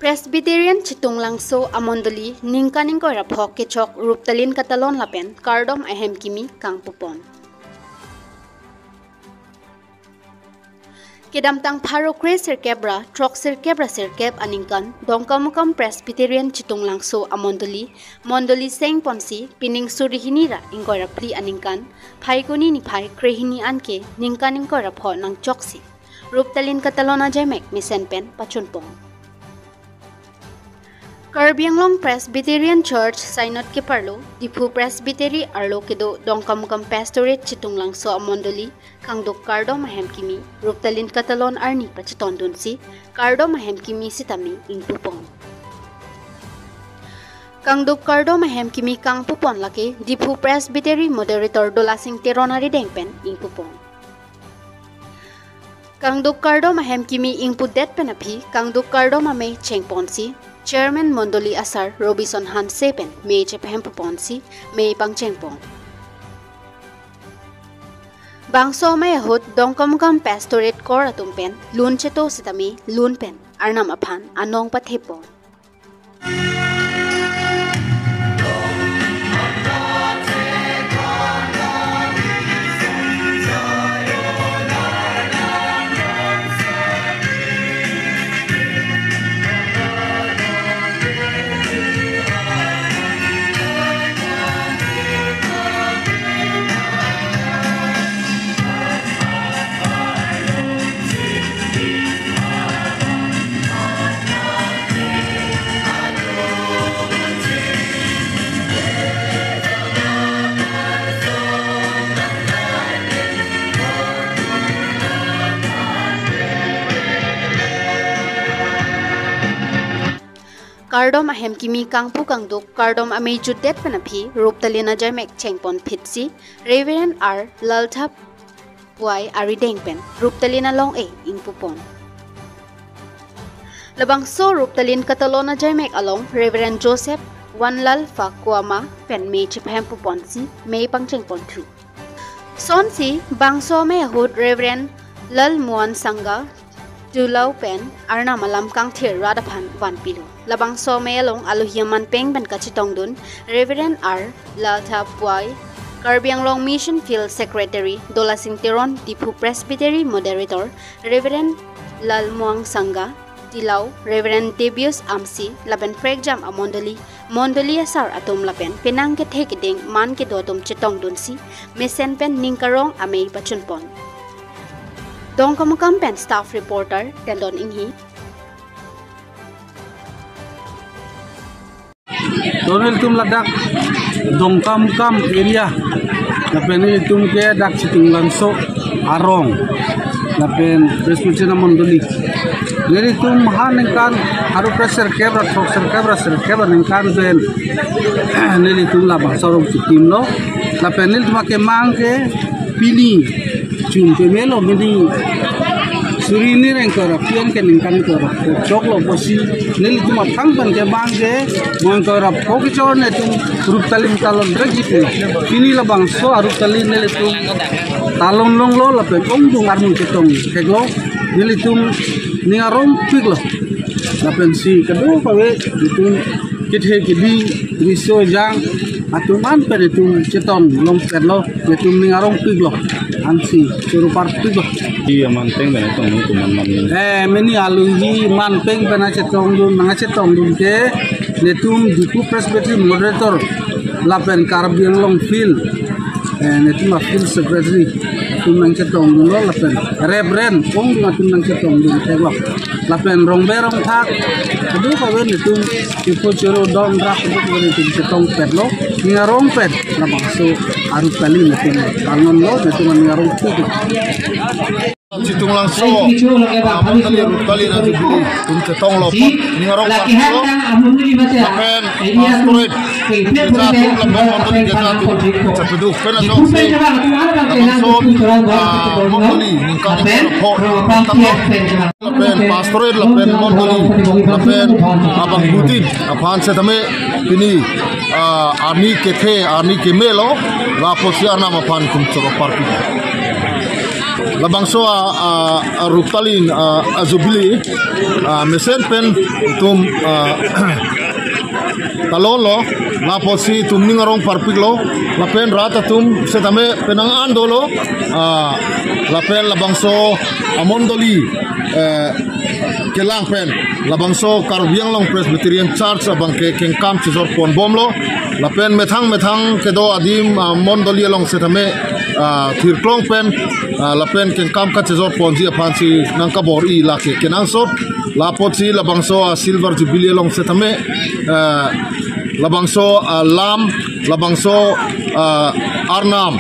Presbyterian Chitung Langso Amondoli Ningkaning ko raphok kechok ruptalin katalon lapen kardom ahem kimi kang pupon. Kedamtang parokre sirkebra trok sirkebra sirkeb aningkan dongkamukam Presbyterian Chitung Langso Amondoli mondoli seng ponsi pining surihinira ingko rapli aningkan phaikuni ni phai krehini anke ningkaning ko rapho nang choksi ruptalin katalon ajemek misenpen pachunpong. Karbi Anglong Presbyterian Church Synod ke Parlo, Dipu Presbytery Arlo kedo dongkamukam Pastorate Chitung Langso Amondoli, kang dok kardo mahem kimi, ruptalin katalon arni pachiton dunsi, kardo mahem kimi sitami ingpupon. Kang dok kardo mahem kimi kang pupon laki, Dipu Presbytery Moderator dolasing teronari dengpen ingpupon. Kang dok kardo mahem kimi ingpudet penapi, kang dok kardo mame chengponsi, Chairman Mondoli Asar Robinson Han Sepen May Chephem Ponsi May Pangchengpong Bangso may ahot dongkamukam Pastorate Kor atumpen lun cheto sitami lunpen arnam aphan anong pathepon. Kardom ahem kimi kangpu kangduk kardom amei judet penapi ruptalina jamek chengpon pitsi Reverend R Lalthap Wai Aridengpen ruptalina long e ingpupon. Labangso ruptalin katalona jamek along Reverend Joseph Wanlal Fakwama pen mei chephem puponsi mei pangchengpon thu. Sonsi bangso me ahud Reverend Lal Muan Sangga Dulau pen arna malam kang thir radaphan wan pilo. Labang so mayalong aluhiaman peng ban kachitong dun Reverend R Lalthap Wai Karbi Anglong Mission Field Secretary dolasing teron Dipu Presbytery Moderator Reverend Lal Muang Sangga Dilaw Reverend Debius Amsi laben pregjam amondoli mondoli asar atom lapen penang ke thekideng man ke dotom chitong dun si mesen pen ningkarong amei pachunpon. Dongkamukam pen staff reporter Tendon Inghi Donel tum ladak dongkamukam area lapen tum ke dak Chitung Langso arong lapen Presbyterian Amondoli neri tum hanengkan haru pressure kebra nengkan ben neri tum labang sorong chitim lo lapen nil tum ke mangke pini chumpe melo mini Surini rengkora pian ke ningkan kora choklo bosi nili tuma thangpan ke bangge monkora phoki chorne tum ruptalin talon regi pini labang so ruptalin nili tum talon long lo lapen ongdung armun ketong keglo nili tum ningarom piglo lapen si kedo pawe tum kithe kidi riso jang atuman per tum cetong long perlo tum ningarom piglo ansi surupar piglo Iya manteng dan itu teman-teman. Meni alungi manteng pernah cetong dun ke netum Dipu Presbytery Moderator lapen Karbi Anglong Field netum Field Secretary tum nang cetong dun lo lapen Reverend ong tum nang cetong dun ke lo lapen rongberong thak aduh kawe netum Dipu Choro don rak tum cetong perlo ngarong pet labang so arus kali netum tangon lo netum ngarong tuh Chitung Langso amondoli ruptali na jubili tum cetong lo pot ningarong langso lapen pastorate kita tum lapen mondoli kita tum capedu pena jong se langso mondoli ningkan po lapen pastorate lapen mondoli lapen abang butin apaan setame ini army kethe army kemelo la posiar nama pan kum choro parti labangso ruptalin azubili mesen pen tum talolo lapot si tum ningarong parpiglo lapen rata tum setame penang andolo lapen labangso amondoli kelang pen labangso karbiang long Presbyterian Church abangke kengkam cizor pon bomlo lapen methang kedo adim mondoli long setame thirklong pen lapen kengkam ka cizor ponji apansi nangka bori lake kenangsop lapot si labangso silver jubilee long setame labangso lam labangso arnam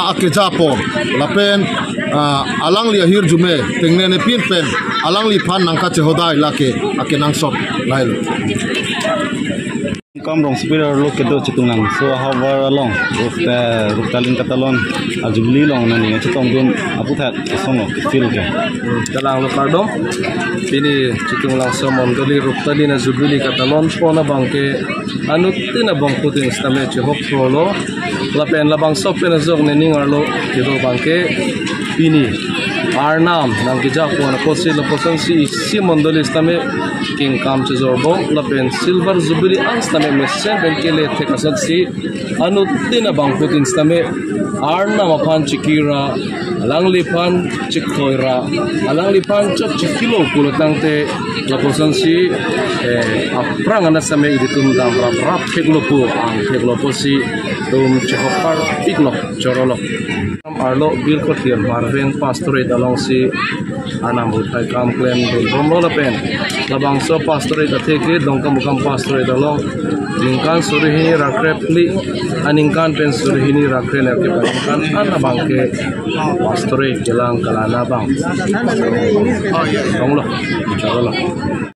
akejapon lapen alang li ahir jume tengne ne pin pen alang li phan nangka chehodai lake akenang sop lailo kam rong spiral lo kedo chitungang so hover along ruptalin katalon ajubli long nani chitong dun aputhat songo fil ke dalang lo kardom pini chitungang so mondoli ruptalin ajubli katalon pona bangke anutina bangputin stame chhok prolo lapen labang so pen jog ne ningarlo kedo bangke pini Arnam nang kijak po na posi la posan si mondoli stame king kam chizorbo lapen silver jubilee ang stame mesen ben kele thekasat si anu tina bang putin stame Arnam apan chikira alang lipan chikhoira alang lipan chok chikilo kulotangte la posan si aprang ana stame iditum dam rap pheglo po ang pheglo posi dum chhokar piklok chorolo Arlo bil ko tier marven pastorate along si Arnam Hutai kam claim romlo lapen labang so pastorate atheke dongkam bukam pastorate along ningkan surihini rakrepli aningkan pen surihini rakre nerke paningkan anabang ke pastorate jelang kalana bang donglo